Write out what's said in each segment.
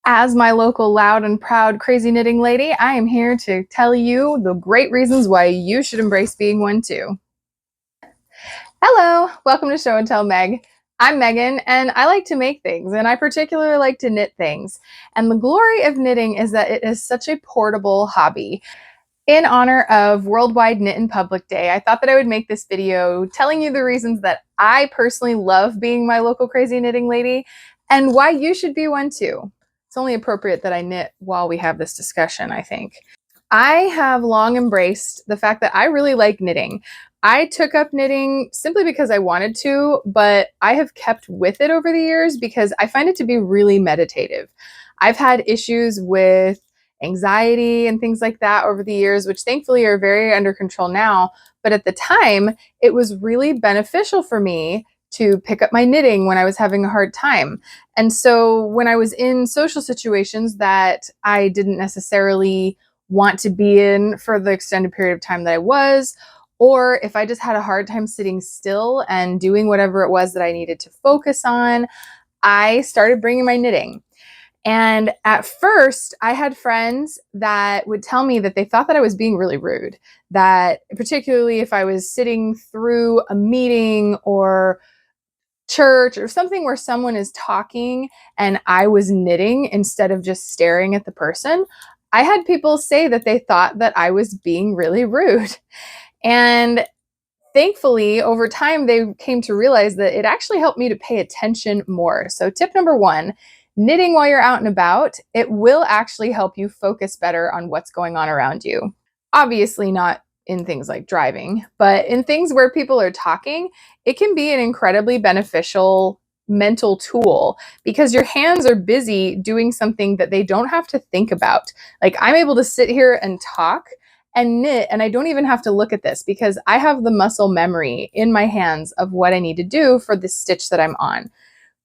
As my local loud and proud crazy knitting lady, I am here to tell you the great reasons why you should embrace being one too. Hello, welcome to Show and Tell Meg. I'm Megan and I like to make things, and I particularly like to knit things. And the glory of knitting is that it is such a portable hobby. In honor of Worldwide Knit in Public Day, I thought that I would make this video telling you the reasons that I personally love being my local crazy knitting lady and why you should be one too. It's only appropriate that I knit while we have this discussion, I think. I have long embraced the fact that I really like knitting. I took up knitting simply because I wanted to, but I have kept with it over the years because I find it to be really meditative. I've had issues with anxiety and things like that over the years, which thankfully are very under control now. But at the time, it was really beneficial for me to pick up my knitting when I was having a hard time. And so when I was in social situations that I didn't necessarily want to be in for the extended period of time that I was, or if I just had a hard time sitting still and doing whatever it was that I needed to focus on, I started bringing my knitting. And at first, I had friends that would tell me that they thought that I was being really rude, that particularly if I was sitting through a meeting or church or something where someone is talking and I was knitting instead of just staring at the person, I had people say that they thought that I was being really rude. And thankfully, over time, they came to realize that it actually helped me to pay attention more. So tip number one, knitting while you're out and about, it will actually help you focus better on what's going on around you. Obviously not in things like driving, but in things where people are talking, it can be an incredibly beneficial mental tool because your hands are busy doing something that they don't have to think about. Like I'm able to sit here and talk and knit, and I don't even have to look at this because I have the muscle memory in my hands of what I need to do for the stitch that I'm on.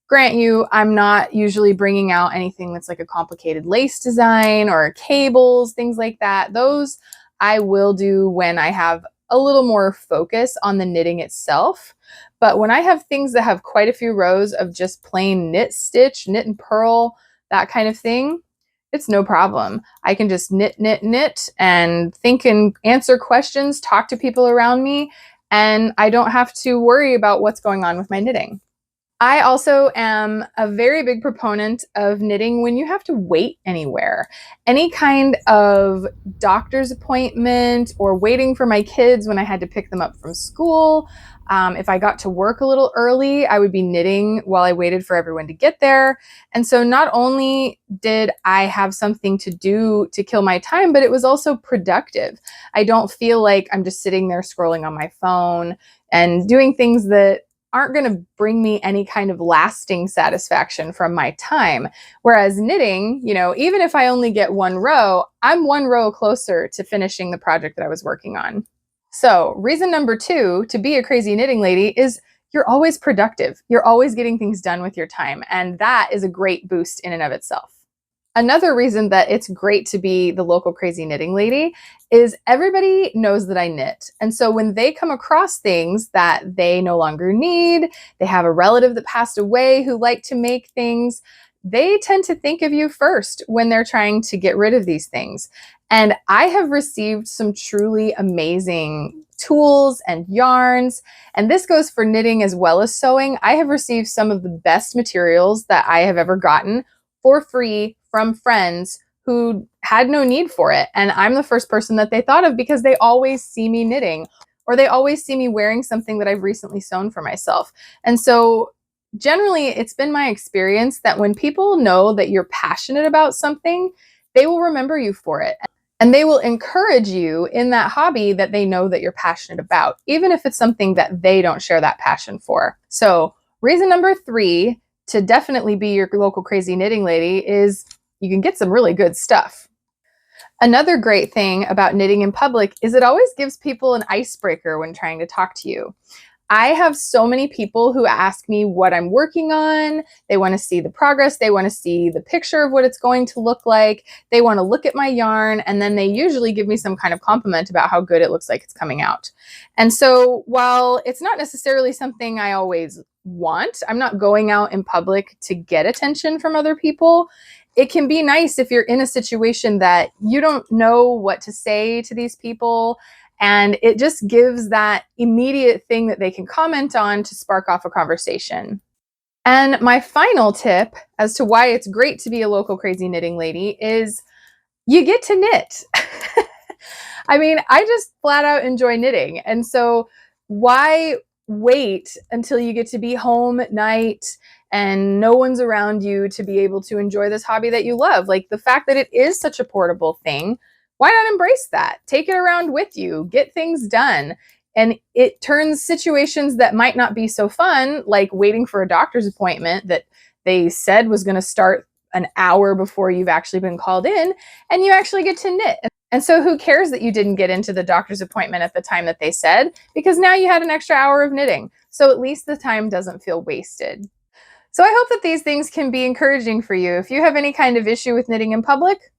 Grant you, I'm not usually bringing out anything that's like a complicated lace design or cables, things like that. Those I will do when I have a little more focus on the knitting itself. But when I have things that have quite a few rows of just plain knit stitch, knit and purl, that kind of thing, it's no problem. I can just knit, knit, knit and think and answer questions, talk to people around me, and I don't have to worry about what's going on with my knitting. I also am a very big proponent of knitting when you have to wait anywhere. Any kind of doctor's appointment or waiting for my kids when I had to pick them up from school. If I got to work a little early, I would be knitting while I waited for everyone to get there. And so not only did I have something to do to kill my time, but it was also productive. I don't feel like I'm just sitting there scrolling on my phone and doing things that aren't going to bring me any kind of lasting satisfaction from my time. Whereas knitting, even if I only get one row, I'm one row closer to finishing the project that I was working on. So reason number two to be a crazy knitting lady is you're always productive. You're always getting things done with your time. And that is a great boost in and of itself. Another reason that it's great to be the local crazy knitting lady is everybody knows that I knit. And so when they come across things that they no longer need, they have a relative that passed away who liked to make things, they tend to think of you first when they're trying to get rid of these things. And I have received some truly amazing tools and yarns, and this goes for knitting as well as sewing. I have received some of the best materials that I have ever gotten for free from friends who had no need for it. And I'm the first person that they thought of because they always see me knitting or they always see me wearing something that I've recently sewn for myself. And so generally it's been my experience that when people know that you're passionate about something, they will remember you for it. And they will encourage you in that hobby that they know that you're passionate about, even if it's something that they don't share that passion for. So reason number three to definitely be your local crazy knitting lady is you can get some really good stuff. Another great thing about knitting in public is it always gives people an icebreaker when trying to talk to you. I have so many people who ask me what I'm working on. They want to see the progress. They want to see the picture of what it's going to look like. They want to look at my yarn, and then they usually give me some kind of compliment about how good it looks like it's coming out. And so while it's not necessarily something I always want, I'm not going out in public to get attention from other people. it can be nice if you're in a situation that you don't know what to say to these people, and it just gives that immediate thing that they can comment on to spark off a conversation. And my final tip as to why it's great to be a local crazy knitting lady is you get to knit. I mean, I just flat out enjoy knitting. And so why wait until you get to be home at night and no one's around you to be able to enjoy this hobby that you love? Like, the fact that it is such a portable thing, why not embrace that? Take it around with you, get things done. And it turns situations that might not be so fun, like waiting for a doctor's appointment that they said was going to start an hour before you've actually been called in, and you actually get to knit. And so who cares that you didn't get into the doctor's appointment at the time that they said, because now you had an extra hour of knitting. So at least the time doesn't feel wasted. So I hope that these things can be encouraging for you. If you have any kind of issue with knitting in public,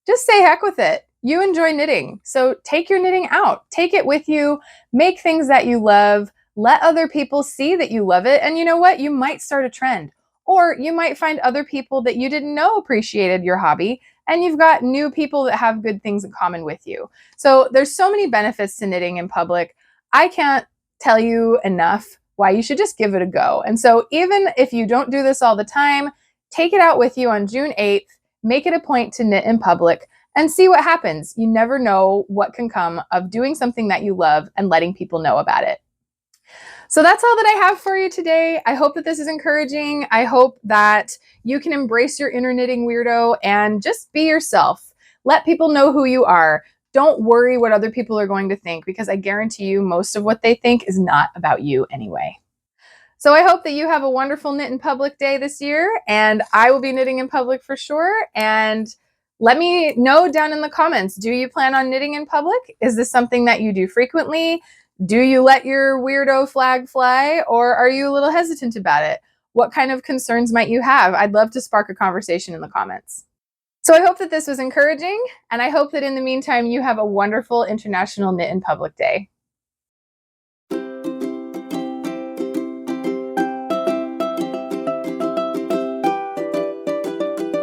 just say heck with it. You enjoy knitting. So take your knitting out, take it with you, make things that you love, let other people see that you love it. And you know what? You might start a trend, or you might find other people that you didn't know appreciated your hobby, and you've got new people that have good things in common with you. So there's so many benefits to knitting in public. I can't tell you enough why you should just give it a go. And so even if you don't do this all the time, take it out with you on June 8th. Make it a point to knit in public and see what happens. You never know what can come of doing something that you love and letting people know about it. So that's all that I have for you today. I hope that this is encouraging. I hope that you can embrace your inner knitting weirdo and just be yourself. Let people know who you are. Don't worry what other people are going to think, because I guarantee you most of what they think is not about you anyway. So I hope that you have a wonderful knit in public day this year, and I will be knitting in public for sure. And let me know down in the comments, do you plan on knitting in public? Is this something that you do frequently? Do you let your weirdo flag fly, or are you a little hesitant about it? What kind of concerns might you have? I'd love to spark a conversation in the comments. So I hope that this was encouraging, and I hope that in the meantime you have a wonderful International Knit in Public Day.